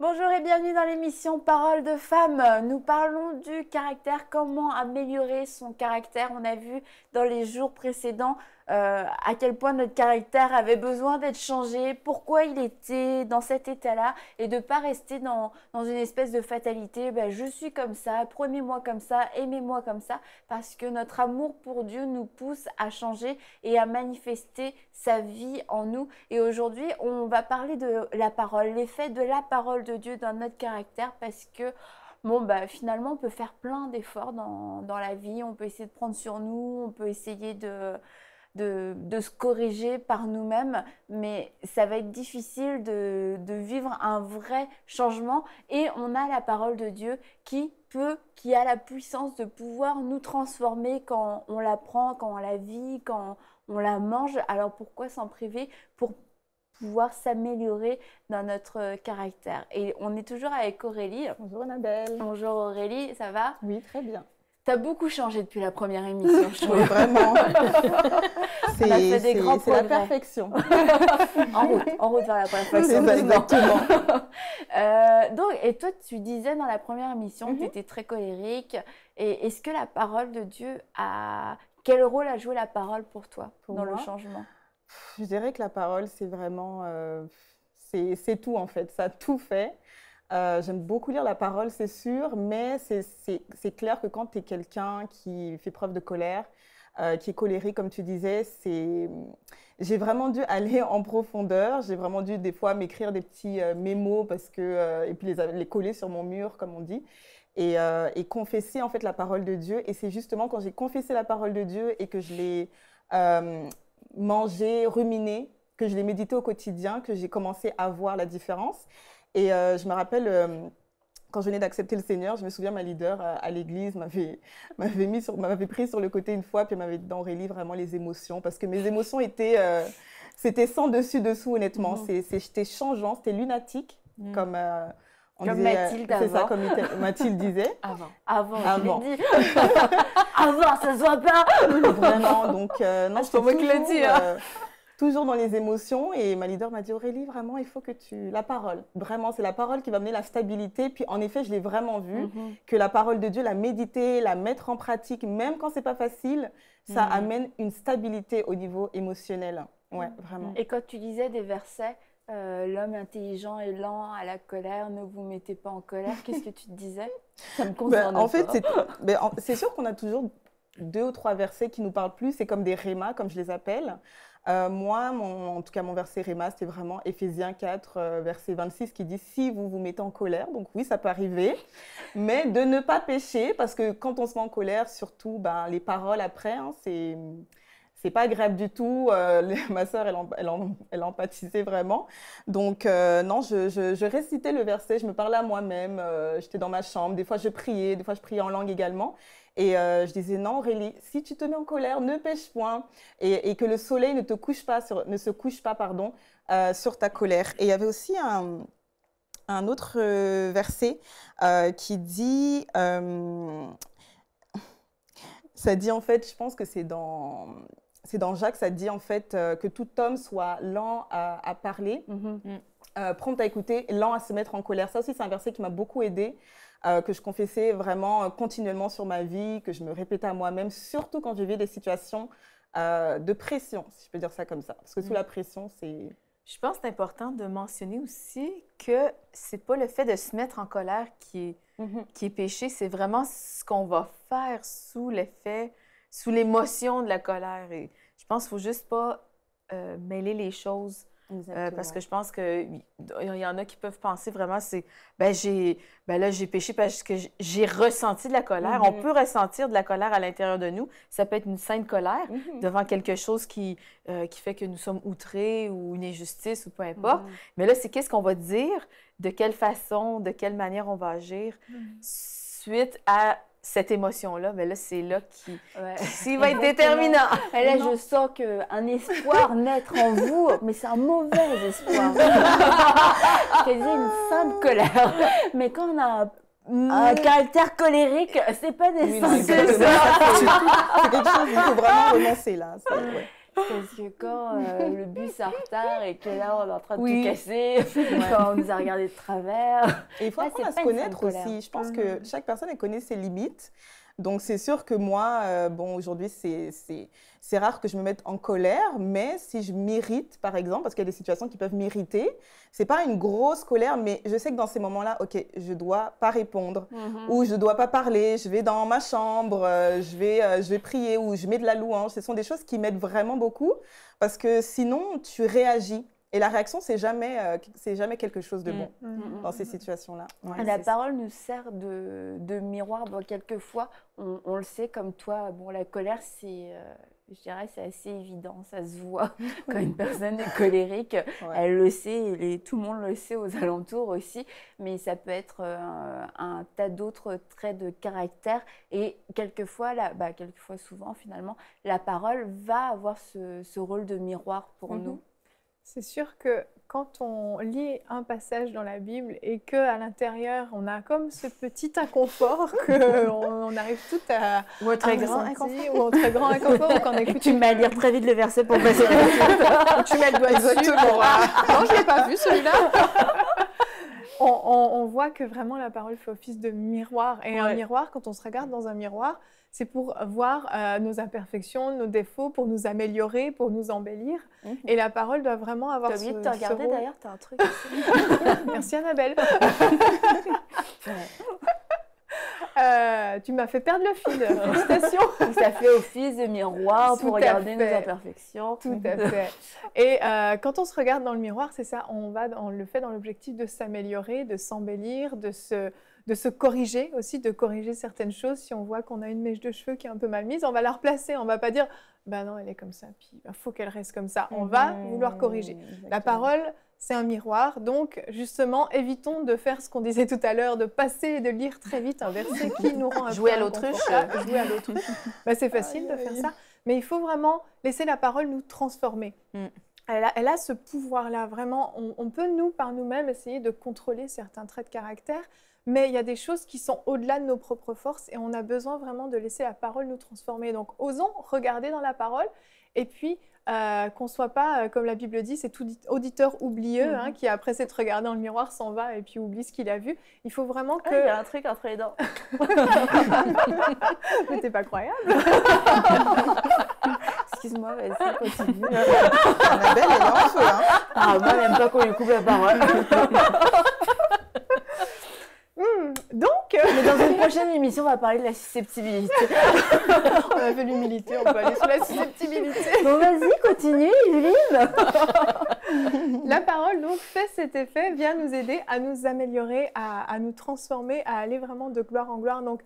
Bonjour et bienvenue dans l'émission Parole de femme. Nous parlons du caractère, comment améliorer son caractère. On a vu dans les jours précédents à quel point notre caractère avait besoin d'être changé, pourquoi il était dans cet état-là et de ne pas rester dans une espèce de fatalité. Je suis comme ça, prenez-moi comme ça, aimez-moi comme ça, parce que notre amour pour Dieu nous pousse à changer et à manifester sa vie en nous. Et aujourd'hui, on va parler de la parole, l'effet de la parole de Dieu dans notre caractère, parce que finalement, on peut faire plein d'efforts dans la vie, on peut essayer de prendre sur nous, on peut essayer de se corriger par nous-mêmes, mais ça va être difficile de vivre un vrai changement. Et on a la parole de Dieu qui a la puissance de pouvoir nous transformer quand on la prend, quand on la vit, quand on la mange. Alors pourquoi s'en priver pour pouvoir s'améliorer dans notre caractère? Et on est toujours avec Aurélie. Bonjour Annabelle. Bonjour Aurélie, ça va? Oui, très bien. T'as beaucoup changé depuis la première émission, je trouve. Oui, vraiment. On a fait des grands progrès. C'est la perfection. En route vers la perfection. C'est exactement. Et toi, tu disais dans la première émission que tu étais très colérique. Et est-ce que la parole de Dieu quel rôle a joué la parole pour toi dans le changement? Je dirais que la parole, c'est vraiment... c'est tout en fait, ça a tout fait. J'aime beaucoup lire la parole, c'est sûr, mais c'est clair que quand tu es quelqu'un qui fait preuve de colère, qui est colérique, comme tu disais, j'ai vraiment dû aller en profondeur. J'ai vraiment dû des fois m'écrire des petits mémos et puis les coller sur mon mur, comme on dit, et confesser en fait la parole de Dieu. Et c'est justement quand j'ai confessé la parole de Dieu et que je l'ai mangée, ruminée, que je l'ai méditée au quotidien, que j'ai commencé à voir la différence. Et je me rappelle, quand je venais d'accepter le Seigneur, je me souviens, ma leader à l'église m'avait pris sur le côté une fois, puis elle m'avait dit, Aurélie, vraiment les émotions, parce que mes émotions c'était sans dessus-dessous, honnêtement. C'était changeant, c'était lunatique, comme Mathilde avant. C'est ça, comme Mathilde disait. Avant. Je l'ai dit. Avant, ça se voit pas. Vraiment, donc, non, c'est pas moi qui l'ai dit, toujours dans les émotions, et ma leader m'a dit, Aurélie, vraiment, il faut que la parole, vraiment, c'est la parole qui va amener la stabilité. Puis en effet, je l'ai vraiment vu, que la parole de Dieu, la méditer, la mettre en pratique, même quand c'est pas facile, ça amène une stabilité au niveau émotionnel. Ouais, vraiment. Et quand tu lisais des versets, l'homme intelligent et lent à la colère, ne vous mettez pas en colère, qu'est-ce que tu te disais? Ça me concerne en fait, c'est sûr qu'on a toujours 2 ou 3 versets qui nous parlent plus, c'est comme des rémas, comme je les appelle. Moi, en tout cas, mon verset réma, c'était vraiment Éphésiens 4, verset 26, qui dit « Si vous vous mettez en colère », donc oui, ça peut arriver, mais de ne pas pécher, parce que quand on se met en colère, surtout, les paroles après, c'est pas agréable du tout. Ma sœur, elle empathisait vraiment. Donc, non, je récitais le verset, je me parlais à moi-même, j'étais dans ma chambre, des fois je priais en langue également. Et je disais, non Aurélie, si tu te mets en colère, ne pêche point, et que le soleil ne se couche pas sur ta colère. Et il y avait aussi un autre verset qui dit, ça dit en fait, je pense que c'est dans Jacques, ça dit en fait que tout homme soit lent à parler, prompt à écouter, lent à se mettre en colère. Ça aussi, c'est un verset qui m'a beaucoup aidée. Que je confessais vraiment continuellement sur ma vie, que je me répétais à moi-même, surtout quand je vivais des situations de pression, si je peux dire ça comme ça. Parce que sous la pression, c'est... Je pense que c'est important de mentionner aussi que c'est pas le fait de se mettre en colère qui est péché, c'est vraiment ce qu'on va faire sous l'émotion de la colère. Et je pense qu'il faut juste pas mêler les choses. Parce que je pense qu'il y en a qui peuvent penser vraiment, j'ai péché parce que j'ai ressenti de la colère. On peut ressentir de la colère à l'intérieur de nous. Ça peut être une sainte colère devant quelque chose qui fait que nous sommes outrés ou une injustice ou peu importe. Mais là, c'est qu'est-ce qu'on va dire, de quelle façon, de quelle manière on va agir suite à cette émotion-là, mais là, c'est là qui va être déterminant. Et là, je sens qu'un espoir naître en vous, mais c'est un mauvais espoir. C'est une sainte colère. Mais quand on a un caractère colérique, c'est pas des saints. C'est quelque chose qu'il faut vraiment renoncer, là. Parce que quand le bus est en retard et que là, on est en train de Oui. tout casser, quand on nous a regardé de travers. Et il faut Là, apprendre à c'est se pas une fin de connaître colère. aussi. Je pense que chaque personne, elle connaît ses limites. Donc, c'est sûr que moi, bon, aujourd'hui, c'est rare que je me mette en colère, mais si je m'irrite, par exemple, parce qu'il y a des situations qui peuvent m'irriter, c'est pas une grosse colère, mais je sais que dans ces moments-là, OK, je dois pas répondre ou je dois pas parler, je vais dans ma chambre, je vais prier ou je mets de la louange. Ce sont des choses qui m'aident vraiment beaucoup parce que sinon, tu réagis. Et la réaction, c'est jamais quelque chose de bon dans ces situations-là. Ouais, La c'est parole nous sert de miroir. Bon, quelquefois, on le sait, comme toi, bon, la colère, je dirais, c'est assez évident, ça se voit. Quand une personne est colérique, elle le sait, et tout le monde le sait aux alentours aussi, mais ça peut être un tas d'autres traits de caractère. Et quelquefois, souvent finalement, la parole va avoir ce rôle de miroir pour nous. C'est sûr que quand on lit un passage dans la Bible et qu'à l'intérieur, on a comme ce petit inconfort qu'on arrive tout à... Ou un très à grand ressentir, inconfort. ou un très grand inconfort, ou qu'on écoute... Tu m'as lire très vite le verset pour passer la suite. Tu mets le doigt dessus pour... Non, je ne l'ai pas vu celui-là. On voit que vraiment la parole fait office de miroir. Et un miroir, quand on se regarde dans un miroir, c'est pour voir nos imperfections, nos défauts, pour nous améliorer, pour nous embellir. Et la parole doit vraiment avoir T'as ce oublié de te regarder rôle. d'ailleurs, t'as un truc aussi. Merci Annabelle. Tu m'as fait perdre le fil. Félicitations. Ça fait office de miroir Tout pour à regarder nos fait. imperfections. Tout à fait. Et quand on se regarde dans le miroir, c'est ça, on le fait dans l'objectif de s'améliorer, de s'embellir, de se corriger aussi, de corriger certaines choses. Si on voit qu'on a une mèche de cheveux qui est un peu mal mise, on va la replacer. On ne va pas dire, bah non, elle est comme ça, puis il faut qu'elle reste comme ça. On va vouloir corriger. La parole, c'est un miroir. Donc, justement, évitons de faire ce qu'on disait tout à l'heure, de passer et de lire très vite un verset qui nous rend un Jouer peu à l'autruche. inconfortable. Jouer à l'autruche. Bah, c'est facile de faire ça. Mais il faut vraiment laisser la parole nous transformer. Elle a ce pouvoir-là, vraiment. On peut, par nous-mêmes, essayer de contrôler certains traits de caractère, mais il y a des choses qui sont au-delà de nos propres forces et on a besoin vraiment de laisser la parole nous transformer. Donc, osons regarder dans la parole et puis qu'on ne soit pas, comme la Bible dit, cet auditeur oublieux qui, après s'être regardé dans le miroir, s'en va et puis oublie ce qu'il a vu. Il faut vraiment que... Il y a un truc entre les dents. Mais t'es pas croyable. Excuse-moi, vas-y, continue. Annabelle, elle est en feu, hein. Ah, moi, j'aime pas qu'on lui coupe la parole. Donc, Mais dans une prochaine émission, on va parler de la susceptibilité. on a fait l'humilité, on peut aller sur la susceptibilité. Bon, vas-y, continue, Yveline. La parole, donc, fait cet effet, vient nous aider à nous améliorer, à nous transformer, à aller vraiment de gloire en gloire. Donc,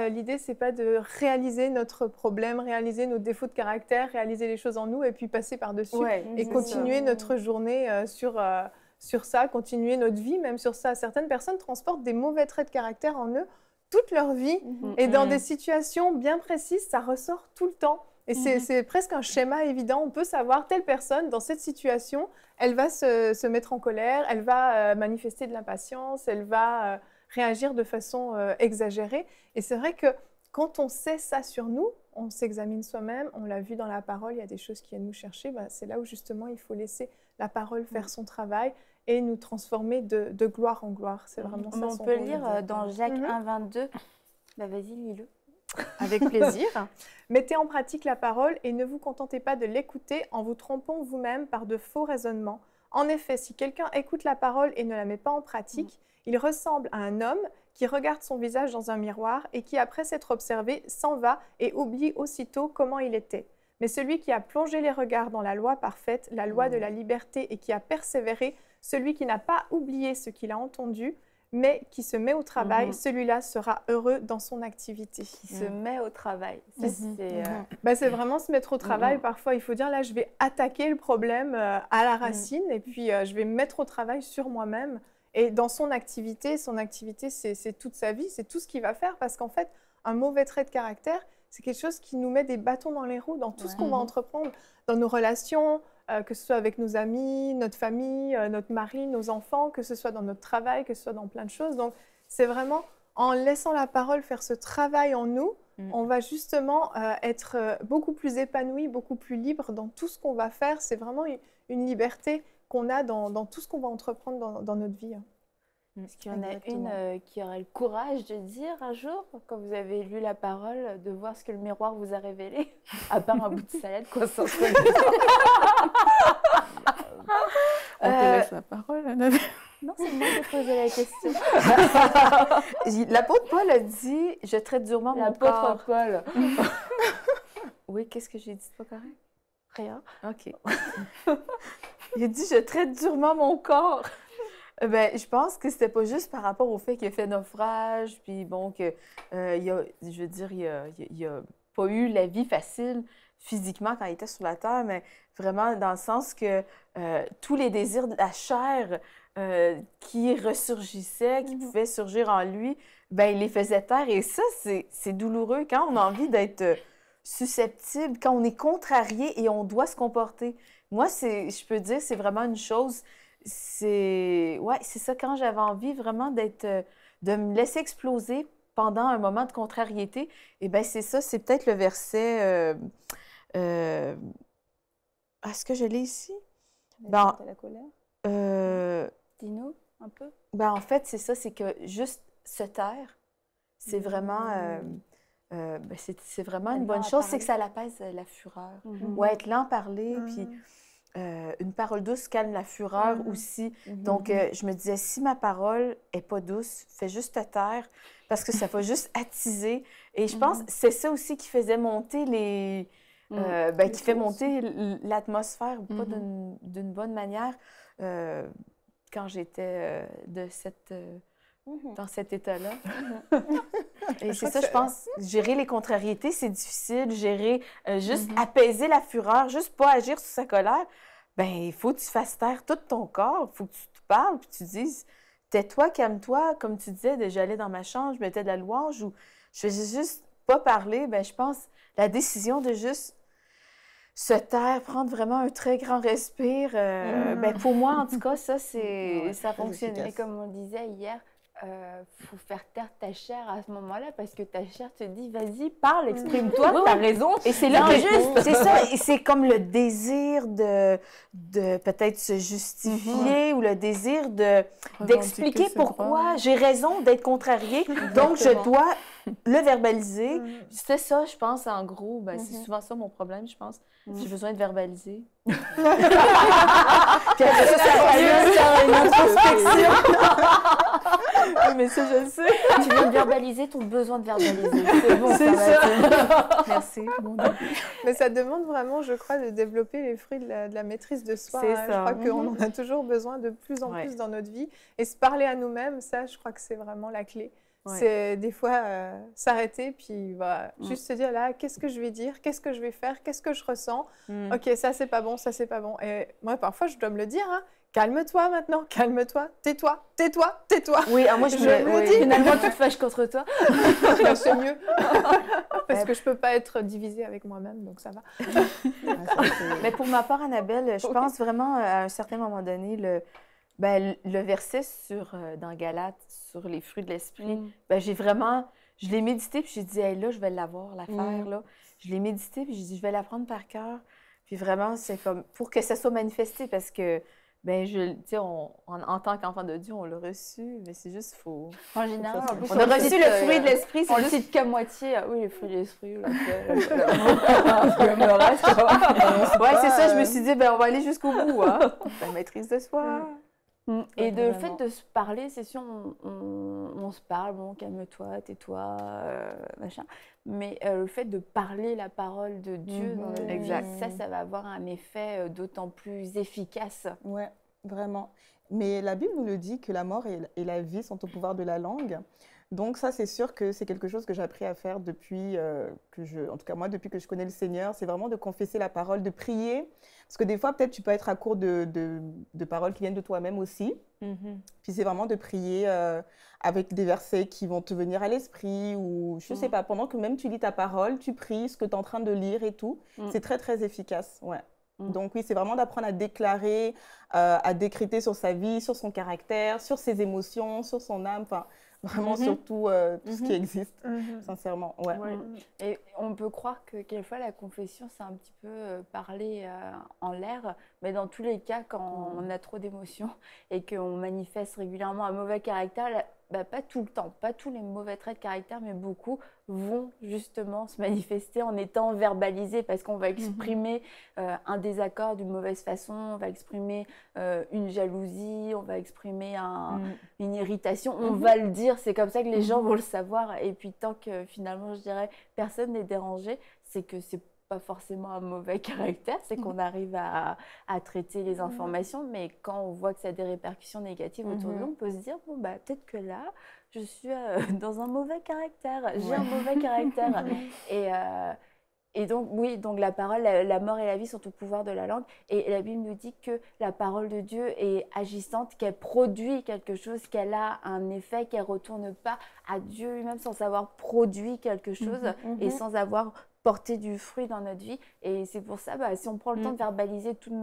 l'idée, c'est pas de réaliser notre problème, réaliser nos défauts de caractère, réaliser les choses en nous et puis passer par-dessus et continuer notre journée sur ça, continuer notre vie même sur ça. Certaines personnes transportent des mauvais traits de caractère en eux toute leur vie et dans des situations bien précises, ça ressort tout le temps. Et c'est presque un schéma évident. On peut savoir, telle personne, dans cette situation, elle va se mettre en colère, elle va manifester de l'impatience, elle va réagir de façon exagérée. Et c'est vrai que quand on sait ça sur nous, on s'examine soi-même, on l'a vu dans la parole, il y a des choses qui viennent nous chercher. C'est là où justement il faut laisser la parole faire son travail et nous transformer de gloire en gloire. C'est vraiment ça. On peut lire dans Jacques 1, 22. Bah, vas-y, lis-le. Avec plaisir. Mettez en pratique la parole et ne vous contentez pas de l'écouter en vous trompant vous-même par de faux raisonnements. En effet, si quelqu'un écoute la parole et ne la met pas en pratique, il ressemble à un homme qui regarde son visage dans un miroir et qui, après s'être observé, s'en va et oublie aussitôt comment il était. Mais celui qui a plongé les regards dans la loi parfaite, la loi de la liberté et qui a persévéré, celui qui n'a pas oublié ce qu'il a entendu, mais qui se met au travail, celui-là sera heureux dans son activité. Qui se met au travail. C'est vraiment se mettre au travail. Parfois, il faut dire, là, je vais attaquer le problème à la racine et puis je vais me mettre au travail sur moi-même. Et dans son activité, c'est toute sa vie, c'est tout ce qu'il va faire parce qu'en fait, un mauvais trait de caractère, c'est quelque chose qui nous met des bâtons dans les roues dans tout ce qu'on va entreprendre, dans nos relations, que ce soit avec nos amis, notre famille, notre mari, nos enfants, que ce soit dans notre travail, que ce soit dans plein de choses. Donc, c'est vraiment en laissant la parole faire ce travail en nous, on va justement être beaucoup plus épanoui, beaucoup plus libre dans tout ce qu'on va faire. C'est vraiment une liberté qu'on a dans tout ce qu'on va entreprendre dans notre vie. Est-ce qu'il y en a une qui aurait le courage de dire un jour, quand vous avez lu la parole, de voir ce que le miroir vous a révélé, à part un bout de salade, quoi, sans se On te laisse la parole, Annabelle. Non, c'est moi qui ai posé la question. L'apôtre Paul a dit « Je traite durement mon corps L'apôtre Paul. » Oui, qu'est-ce que j'ai dit? C'est pas correct? Rien. OK. Il a dit « Je traite durement mon corps ». Ben, je pense que c'était pas juste par rapport au fait qu'il a fait naufrage, puis bon, que, il a pas eu la vie facile physiquement quand il était sur la terre, mais vraiment dans le sens que tous les désirs de la chair qui ressurgissaient, qui pouvaient surgir en lui, ben, il les faisait taire. Et ça, c'est douloureux quand on a envie d'être susceptible, quand on est contrarié et on doit se comporter. Moi, je peux dire, c'est vraiment une chose... C'est ça, quand j'avais envie vraiment de me laisser exploser pendant un moment de contrariété, et bien c'est ça, c'est peut-être le verset... Est-ce que je l'ai ici? La colère? Dis-nous un peu. Ben, en fait, c'est ça, c'est que juste se taire, c'est vraiment... c'est vraiment une bonne chose, c'est que ça l'apaise la fureur. Ouais, être lent à parler, puis... une parole douce calme la fureur aussi. Donc, je me disais, si ma parole n'est pas douce, fais juste te taire parce que ça va juste attiser. Et je pense que c'est ça aussi qui faisait monter qui fait monter l'atmosphère, pas d'une bonne manière, quand j'étais dans cet état-là. Et c'est ça, je pense, gérer les contrariétés, c'est difficile. Gérer, juste apaiser la fureur, juste pas agir sur sa colère. Ben, il faut que tu fasses taire tout ton corps. Il faut que tu te parles, puis tu dises, tais-toi, calme-toi. Comme tu disais, j'allais dans ma chambre, je mettais de la louange ou je faisais juste pas parler. Ben, je pense, la décision de juste se taire, prendre vraiment un très grand respire, ben, pour moi, en tout cas, ça, ça fonctionne. Et comme on disait hier, faut faire taire ta chair à ce moment-là parce que ta chair te dit vas-y, parle, exprime-toi, t'as raison. Et c'est là que c'est ça, et c'est comme le désir de peut-être se justifier ou le désir d'expliquer pourquoi j'ai raison d'être contrariée, donc je dois le verbaliser. C'est ça, je pense, en gros, ben, c'est souvent ça mon problème, je pense. J'ai besoin de verbaliser. Puis après ça une introspection. Mais ça, je le sais. Tu viens de verbaliser ton besoin de verbaliser. C'est bon, c'est ça. Merci. Mais ça demande vraiment, je crois, de développer les fruits de la maîtrise de soi. C'est ça. Je crois qu'on en a toujours besoin de plus en plus dans notre vie. Et se parler à nous-mêmes, ça, je crois que c'est vraiment la clé. C'est des fois s'arrêter, puis juste se dire là, qu'est-ce que je vais dire, qu'est-ce que je vais faire, qu'est-ce que je ressens. OK, ça, c'est pas bon, ça, c'est pas bon. Et moi, parfois, je dois me le dire, hein. Calme-toi maintenant, calme-toi, tais-toi, tais-toi, tais-toi. Oui, moi, je me dis. Finalement, tu te fâches contre toi. C'est mieux. Parce que je peux pas être divisée avec moi-même, donc ça va. Mais pour ma part, Annabelle, je pense vraiment à un certain moment donné, le verset dans Galates sur les fruits de l'esprit, je l'ai médité, puis j'ai dit, hey, là, je vais l'avoir, l'affaire, là. Je l'ai médité, puis j'ai dit, je vais l'apprendre par cœur. Puis vraiment, c'est comme, pour que ça soit manifesté, parce que, en tant qu'enfant de Dieu, on l'a reçu, mais c'est juste faux. En général, on a reçu le fruit de l'esprit, on le cite qu'à moitié. Oui, les fruits de l'esprit. Ouais, c'est ça, je me suis dit, on va aller jusqu'au bout, hein. La maîtrise de soi. Et le fait de se parler, c'est sûr, on se parle, bon, calme-toi, tais-toi, machin. Mais le fait de parler la parole de Dieu dans notre vie, ça va avoir un effet d'autant plus efficace. Ouais, vraiment. Mais la Bible nous le dit que la mort et la vie sont au pouvoir de la langue. Donc ça, c'est sûr que c'est quelque chose que j'ai appris à faire depuis en tout cas moi, depuis que je connais le Seigneur, c'est vraiment de confesser la parole, de prier. Parce que des fois, peut-être, tu peux être à court de paroles qui viennent de toi-même aussi. Puis c'est vraiment de prier avec des versets qui vont te venir à l'esprit ou, je ne sais pas, pendant que même tu lis ta parole, tu pries ce que tu es en train de lire et tout. C'est très, très efficace, ouais. Donc oui, c'est vraiment d'apprendre à déclarer, à décréter sur sa vie, sur son caractère, sur ses émotions, sur son âme. Enfin, vraiment sur tout ce qui existe, sincèrement. Ouais. Et on peut croire que quelquefois la confession, c'est un petit peu parler en l'air, mais dans tous les cas, quand on a trop d'émotions et qu'on manifeste régulièrement un mauvais caractère, pas tout le temps, pas tous les mauvais traits de caractère, mais beaucoup vont justement se manifester en étant verbalisés parce qu'on va exprimer un désaccord d'une mauvaise façon, on va exprimer une jalousie, on va exprimer une irritation, on va le dire, c'est comme ça que les gens vont le savoir. Et puis tant que finalement, je dirais, personne n'est dérangé, c'est que c'est pas forcément un mauvais caractère, c'est qu'on arrive à traiter les informations, mais quand on voit que ça a des répercussions négatives autour de nous, on peut se dire, bon, peut-être que là, je suis dans un mauvais caractère, j'ai un mauvais caractère. Et donc, oui, donc la parole, la mort et la vie sont au pouvoir de la langue. Et la Bible nous dit que la parole de Dieu est agissante, qu'elle produit quelque chose, qu'elle a un effet, qu'elle ne retourne pas à Dieu lui-même sans avoir produit quelque chose et sans avoir porté du fruit dans notre vie. Et c'est pour ça, si on prend le temps de verbaliser tout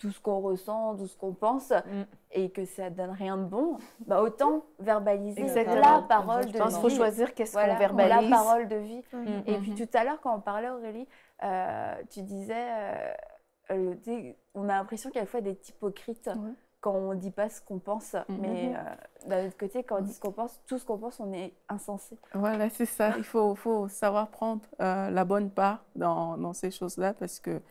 ce qu'on ressent, tout ce qu'on pense, et que ça ne donne rien de bon, autant verbaliser la parole de vie. Il faut choisir qu'est-ce qu'on verbalise. La parole de vie. Et puis tout à l'heure, quand on parlait, Aurélie, tu disais, on a l'impression qu'il y a fois d'être hypocrite quand on ne dit pas ce qu'on pense. Mais d'un autre côté, quand on dit ce qu'on pense, tout ce qu'on pense, on est insensé. Voilà, c'est ça. Il faut savoir prendre la bonne part dans ces choses-là parce que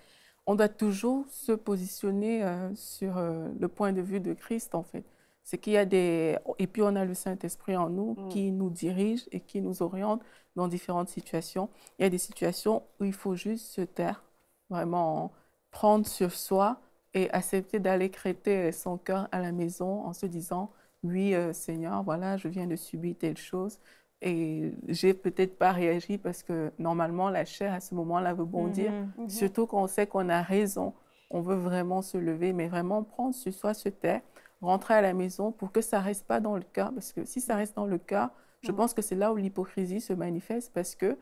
on doit toujours se positionner sur le point de vue de Christ, en fait. C'est qu'il y a Et puis, on a le Saint-Esprit en nous qui nous dirige et qui nous oriente dans différentes situations. Il y a des situations où il faut juste se taire, vraiment prendre sur soi et accepter d'aller crêter son cœur à la maison en se disant « Oui, Seigneur, voilà, je viens de subir telle chose. » Et j'ai peut-être pas réagi parce que normalement, la chair, à ce moment-là, veut bondir. Surtout quand on sait qu'on a raison. On veut vraiment se lever, mais vraiment prendre sur soi, se taire, rentrer à la maison pour que ça ne reste pas dans le cœur. Parce que si ça reste dans le cœur, je pense que c'est là où l'hypocrisie se manifeste parce que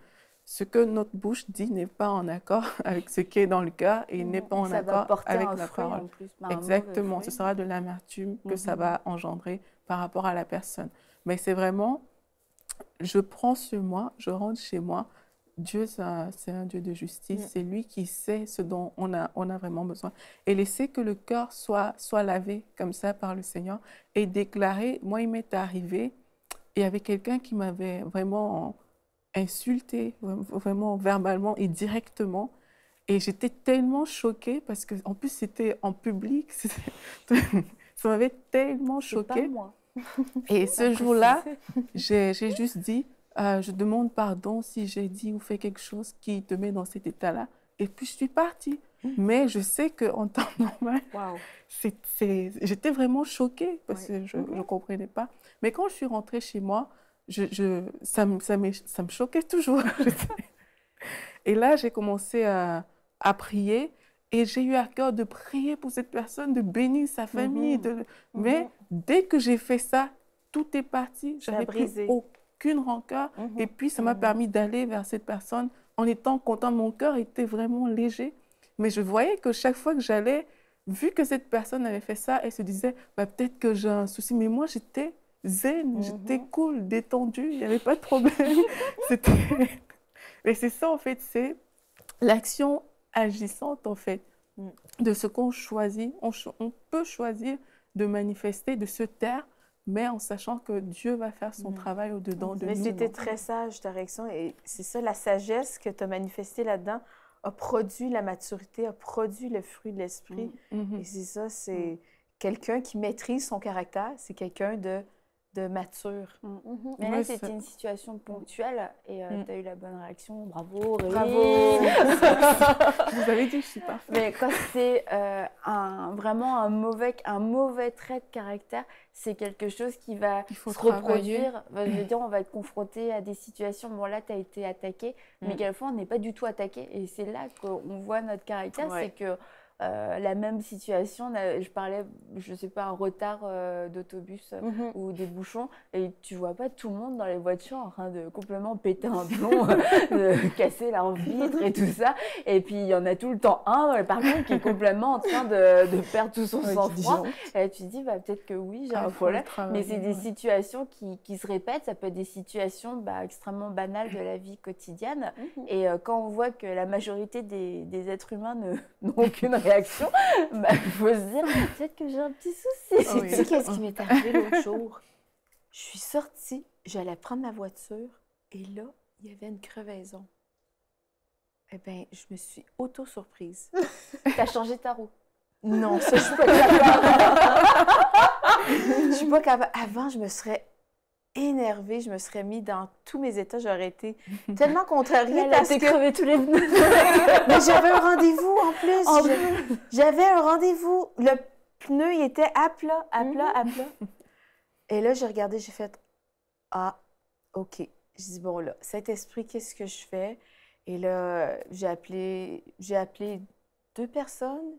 ce que notre bouche dit n'est pas en accord avec ce qui est dans le cœur et n'est pas en accord avec la parole. Exactement, ce sera de l'amertume que ça va engendrer par rapport à la personne. Mais c'est vraiment... Je prends sur moi, je rentre chez moi. Dieu, c'est un Dieu de justice. C'est lui qui sait ce dont on a vraiment besoin. Et laisser que le cœur soit lavé comme ça par le Seigneur et déclarer. Moi, il m'est arrivé, il y avait quelqu'un qui m'avait vraiment insulté, vraiment verbalement et directement. Et j'étais tellement choquée parce qu'en plus, c'était en public. Ça m'avait tellement choquée. C'est pas moi. Et ce jour-là, j'ai juste dit, je demande pardon si j'ai dit ou fait quelque chose qui te met dans cet état-là. Et puis, je suis partie. Mais je sais qu'en temps normal, j'étais vraiment choquée parce que je ne comprenais pas. Mais quand je suis rentrée chez moi, ça me choquait toujours. Et là, j'ai commencé à prier. Et j'ai eu à cœur de prier pour cette personne, de bénir sa famille. Mais dès que j'ai fait ça, tout est parti. Je n'avais plus aucune rancœur. Et puis, ça m'a permis d'aller vers cette personne en étant content. Mon cœur était vraiment léger. Mais je voyais que chaque fois que j'allais, vu que cette personne avait fait ça, elle se disait, peut-être que j'ai un souci. Mais moi, j'étais zen, j'étais cool, détendue. Il n'y avait pas de problème. Mais c'est ça, en fait, c'est l'action agissante, en fait, de ce qu'on choisit. On peut choisir de manifester, de se taire, mais en sachant que Dieu va faire son travail au-dedans de nous. Mais c'était très sage, ta réaction. Et c'est ça, la sagesse que tu as manifestée là-dedans a produit la maturité, a produit le fruit de l'esprit. Et c'est ça, c'est quelqu'un qui maîtrise son caractère, c'est quelqu'un de mature. Mais là, c'était une situation ponctuelle et tu as eu la bonne réaction. Bravo, Aurélie. Bravo. Je vous avais dit, je suis parfaite. Mais quand c'est vraiment un mauvais trait de caractère, c'est quelque chose qui va se reproduire. Je veux dire, on va être confronté à des situations. Bon, là, tu as été attaqué, mais quelquefois, on n'est pas du tout attaqué. Et c'est là qu'on voit notre caractère, c'est que la même situation. Je parlais, je sais pas, un retard d'autobus ou des bouchons, et tu vois pas tout le monde dans les voitures en train de complètement péter un plomb, de casser leur vitre et tout ça. Et puis il y en a tout le temps un, par contre, qui est complètement en train de perdre tout son sang-froid. Et tu te dis, bah, peut-être que oui, j'ai un problème. Mais c'est des situations qui se répètent. Ça peut être des situations extrêmement banales de la vie quotidienne. Et quand on voit que la majorité des êtres humains n'ont aucune réaction, il faut se dire, peut-être que j'ai un petit souci. Tu sais qu'est-ce qui m'est arrivé l'autre jour? Je suis sortie, j'allais prendre ma voiture et là, il y avait une crevaison. Eh bien, je me suis auto-surprise. T'as changé ta roue? Non, ça, je suis pas capable. Je suis pas capable. Avant, je me serais énervée, je me serais mis dans tous mes états, j'aurais été tellement contrariée parce que... crevé tous les pneus. Mais j'avais un rendez-vous en plus. J'avais un rendez-vous. Le pneu, il était à plat, à plat, à plat. Et là, j'ai regardé, j'ai fait « Ah, OK. » Je dis « Bon, là, Saint-Esprit, qu'est-ce que je fais? » Et là, j'ai appelé 2 personnes.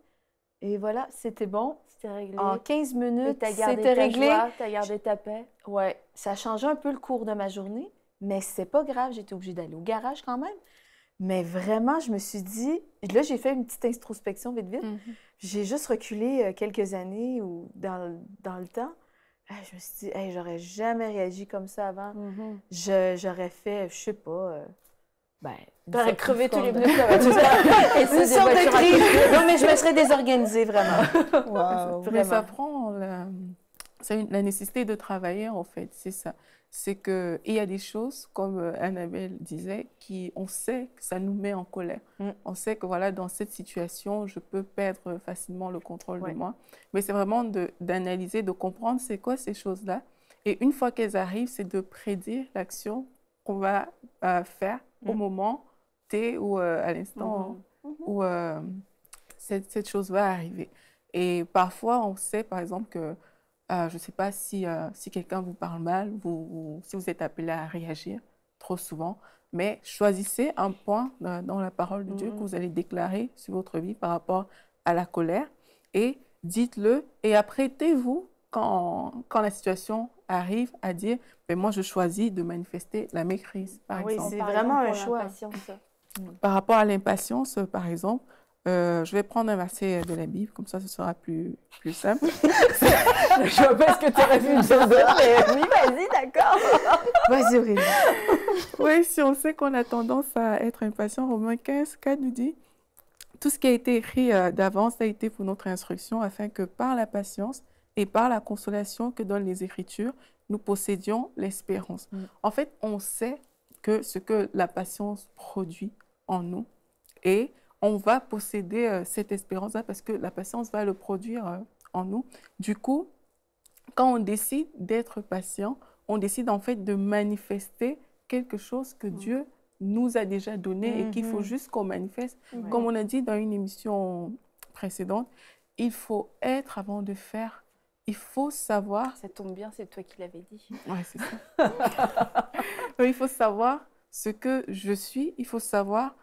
Et voilà, c'était bon. C'était réglé. En 15 minutes, c'était réglé. Tu as gardé ta paix. Oui, ça a changé un peu le cours de ma journée, mais c'est pas grave. J'étais obligée d'aller au garage quand même. Mais vraiment, je me suis dit... Là, j'ai fait une petite introspection vite. J'ai juste reculé quelques années dans le temps. Je me suis dit, hey, j'aurais jamais réagi comme ça avant. J'aurais fait, je sais pas... T'aurais crevé tous les pneus. Une sorte de crise. Non, mais je me serais désorganisée, vraiment. Wow. Mais ça prend la nécessité de travailler, en fait, c'est ça. C'est qu'il y a des choses, comme Annabelle disait, on sait que ça nous met en colère. On sait que voilà, dans cette situation, je peux perdre facilement le contrôle de moi. Mais c'est vraiment d'analyser, de comprendre c'est quoi ces choses-là. Et une fois qu'elles arrivent, c'est de prédire l'action qu'on va faire au moment T ou à l'instant où cette chose va arriver. Et parfois, on sait, par exemple, que je ne sais pas si quelqu'un vous parle mal, si vous êtes appelé à réagir trop souvent, mais choisissez un point dans la parole de Dieu que vous allez déclarer sur votre vie par rapport à la colère et dites-le et apprêtez-vous quand la situation arrive à dire « moi, je choisis de manifester la méprise », par exemple. Oui, c'est vraiment un choix. Par rapport à l'impatience, par exemple, je vais prendre un verset de la Bible, comme ça, ce sera plus simple. Je vois pas ce que tu aurais vu me dire, mais oui, vas-y, d'accord. Vas-y, Aurélie. Oui, si on sait qu'on a tendance à être impatient, Romains 15, 4 nous dit « Tout ce qui a été écrit d'avance a été pour notre instruction, afin que par la patience et par la consolation que donnent les Écritures, nous possédions l'espérance. » En fait, on sait que ce que la patience produit en nous et on va posséder cette espérance-là parce que la patience va le produire en nous. Du coup, quand on décide d'être patient, on décide en fait de manifester quelque chose que Dieu nous a déjà donné et qu'il faut juste qu'on manifeste. Comme on a dit dans une émission précédente, il faut être avant de faire. Il faut savoir... Ça tombe bien, c'est toi qui l'avais dit. Oui, c'est ça. Il faut savoir ce que je suis, il faut savoir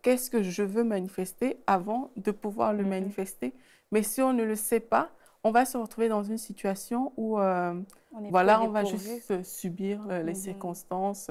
qu'est-ce que je veux manifester avant de pouvoir le manifester. Mais si on ne le sait pas, on va se retrouver dans une situation où on va juste subir les circonstances,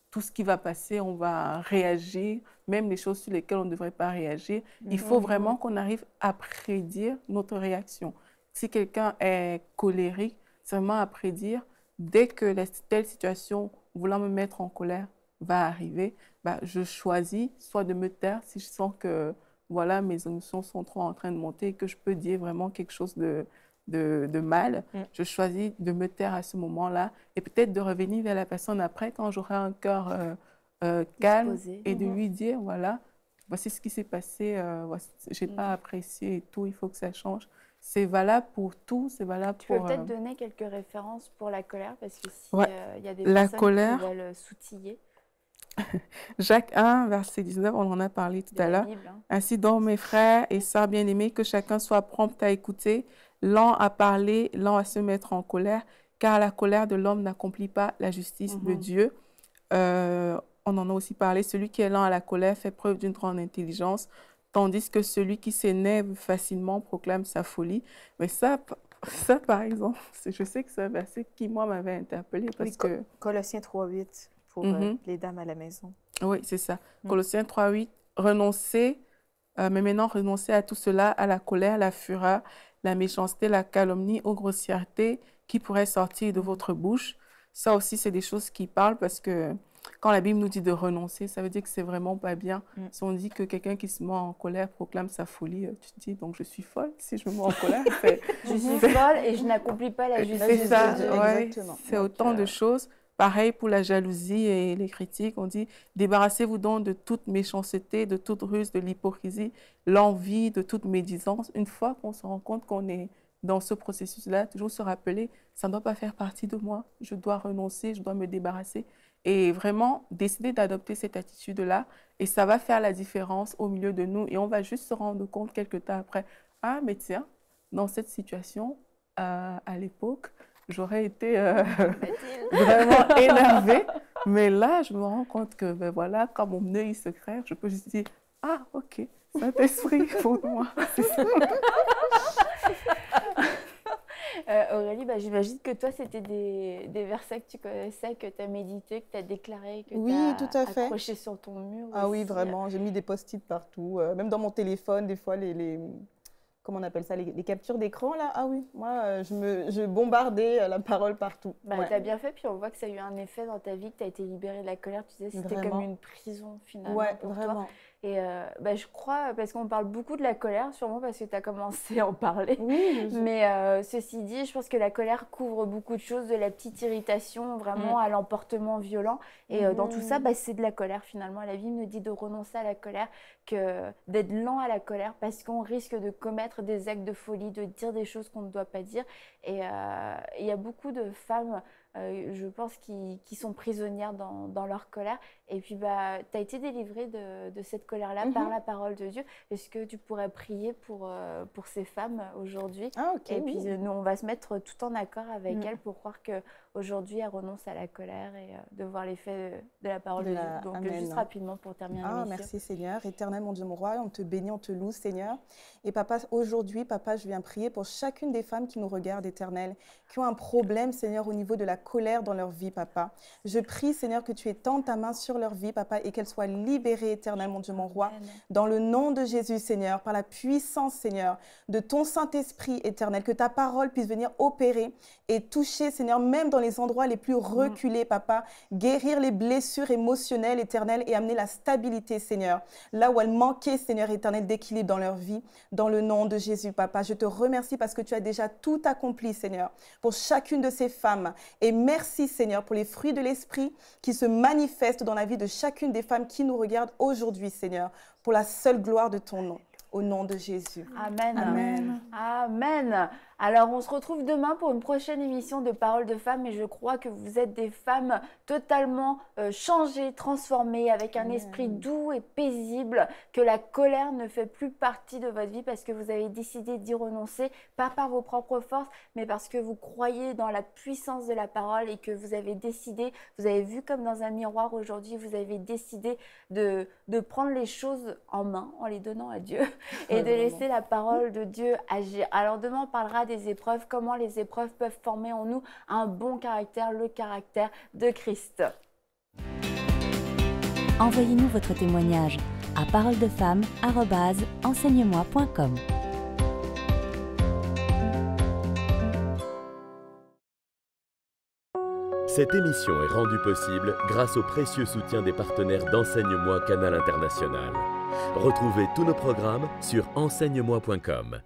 tout ce qui va passer, on va réagir, même les choses sur lesquelles on ne devrait pas réagir. Il faut vraiment qu'on arrive à prédire notre réaction. Si quelqu'un est colérique, c'est vraiment à prédire, dès que telle situation voulant me mettre en colère va arriver, je choisis soit de me taire si je sens que voilà, mes émotions sont trop en train de monter et que je peux dire vraiment quelque chose de mal. Je choisis de me taire à ce moment-là et peut-être de revenir vers la personne après quand j'aurai un cœur calme et de lui dire, voilà, voici ce qui s'est passé, je n'ai pas apprécié et tout, il faut que ça change. C'est valable pour tout, c'est valable pour... Tu peux peut-être donner quelques références pour la colère, parce que s'il y a des personnes qui veulent s'outiller. Jacques 1, verset 19, on en a parlé tout à l'heure. Ainsi donc, mes frères et sœurs bien-aimés, que chacun soit prompt à écouter, lent à parler, lent à se mettre en colère, car la colère de l'homme n'accomplit pas la justice de Dieu. On en a aussi parlé, celui qui est lent à la colère fait preuve d'une grande intelligence. tandis que celui qui s'énerve facilement proclame sa folie. Mais ça par exemple, je sais que c'est un verset qui, moi, m'avait interpellée parce que... Colossiens 3,8 pour les dames à la maison. Oui, c'est ça. Colossiens 3,8, renoncez, mais maintenant renoncez à tout cela, à la colère, la fureur, la méchanceté, la calomnie, aux grossièretés qui pourraient sortir de votre bouche. Ça aussi, c'est des choses qui parlent parce que quand la Bible nous dit de renoncer, ça veut dire que c'est vraiment pas bien. Si on dit que quelqu'un qui se met en colère proclame sa folie, tu te dis, donc je suis folle si je me mets en colère. Je suis folle et je n'accomplis pas la justice. C'est ça, ouais, c'est autant de choses. Pareil pour la jalousie et les critiques, on dit débarrassez-vous donc de toute méchanceté, de toute ruse, de l'hypocrisie, l'envie, de toute médisance. Une fois qu'on se rend compte qu'on est dans ce processus-là, toujours se rappeler, ça ne doit pas faire partie de moi, je dois renoncer, je dois me débarrasser. Et vraiment décider d'adopter cette attitude-là, et ça va faire la différence au milieu de nous. Et on va juste se rendre compte quelques temps après, ah mais tiens, dans cette situation, à l'époque, j'aurais été vraiment énervée. Mais là, je me rends compte que, ben voilà, quand mon œil il se crève, je peux juste dire, ah, ok, Saint-Esprit pour moi. Aurélie, j'imagine que toi, c'était des versets que tu connaissais, que tu as médité, que tu as déclaré, que tu as accroché sur ton mur. Ah aussi. Oui, vraiment. J'ai mis des post-it partout. Même dans mon téléphone, des fois, comment on appelle ça, les captures d'écran, là. Ah oui, moi, je bombardais la parole partout. Ouais. Tu as bien fait, puis on voit que ça a eu un effet dans ta vie, que tu as été libérée de la colère. Tu disais c'était comme une prison, finalement, pour vraiment. toi. Et je crois, parce qu'on parle beaucoup de la colère, sûrement parce que tu as commencé à en parler. Oui, mais ceci dit, je pense que la colère couvre beaucoup de choses, de la petite irritation vraiment à l'emportement violent. Et dans tout ça, c'est de la colère finalement. La Bible nous dit de renoncer à la colère, d'être lent à la colère parce qu'on risque de commettre des actes de folie, de dire des choses qu'on ne doit pas dire. Et il y a beaucoup de femmes, je pense, qui sont prisonnières dans leur colère. Et puis, tu as été délivrée de cette colère-là par la parole de Dieu. Est-ce que tu pourrais prier pour ces femmes aujourd'hui? Et puis, nous, on va se mettre tout en accord avec elles pour croire qu'aujourd'hui, elles renoncent à la colère et de voir l'effet de la parole de Dieu. Donc, juste rapidement pour terminer l'émission. Merci Seigneur. Éternel, mon Dieu, mon roi, on te bénit, on te loue, Seigneur. Et papa, aujourd'hui, papa, je viens prier pour chacune des femmes qui nous regardent, Éternel, qui ont un problème, Seigneur, au niveau de la colère dans leur vie, papa. Je prie, Seigneur, que tu étendes ta main sur leur vie, papa, et qu'elles soient libérées, Éternel, mon Dieu, mon roi, dans le nom de Jésus, Seigneur, par la puissance, Seigneur, de ton Saint-Esprit, Éternel, que ta parole puisse venir opérer et toucher, Seigneur, même dans les endroits les plus reculés, papa, guérir les blessures émotionnelles, Éternel, et amener la stabilité, Seigneur, là où elles manquaient, Seigneur, Éternel, d'équilibre dans leur vie, dans le nom de Jésus, papa. Je te remercie parce que tu as déjà tout accompli, Seigneur, pour chacune de ces femmes. Et merci, Seigneur, pour les fruits de l'Esprit qui se manifestent dans la vie de chacune des femmes qui nous regardent aujourd'hui, Seigneur, pour la seule gloire de ton nom. Au nom de Jésus. Amen. Amen. Amen. Alors, on se retrouve demain pour une prochaine émission de Paroles de femmes et je crois que vous êtes des femmes totalement changées, transformées, avec un esprit doux et paisible, que la colère ne fait plus partie de votre vie parce que vous avez décidé d'y renoncer, pas par vos propres forces, mais parce que vous croyez dans la puissance de la parole et que vous avez décidé, vous avez vu comme dans un miroir aujourd'hui, vous avez décidé de prendre les choses en main en les donnant à Dieu et de laisser la parole de Dieu agir. Alors demain, on parlera des épreuves, comment les épreuves peuvent former en nous un bon caractère, le caractère de Christ. Envoyez-nous votre témoignage à paroledefemme@enseigne-moi.com. Cette émission est rendue possible grâce au précieux soutien des partenaires d'Enseigne-moi Canal International. Retrouvez tous nos programmes sur enseigne-moi.com.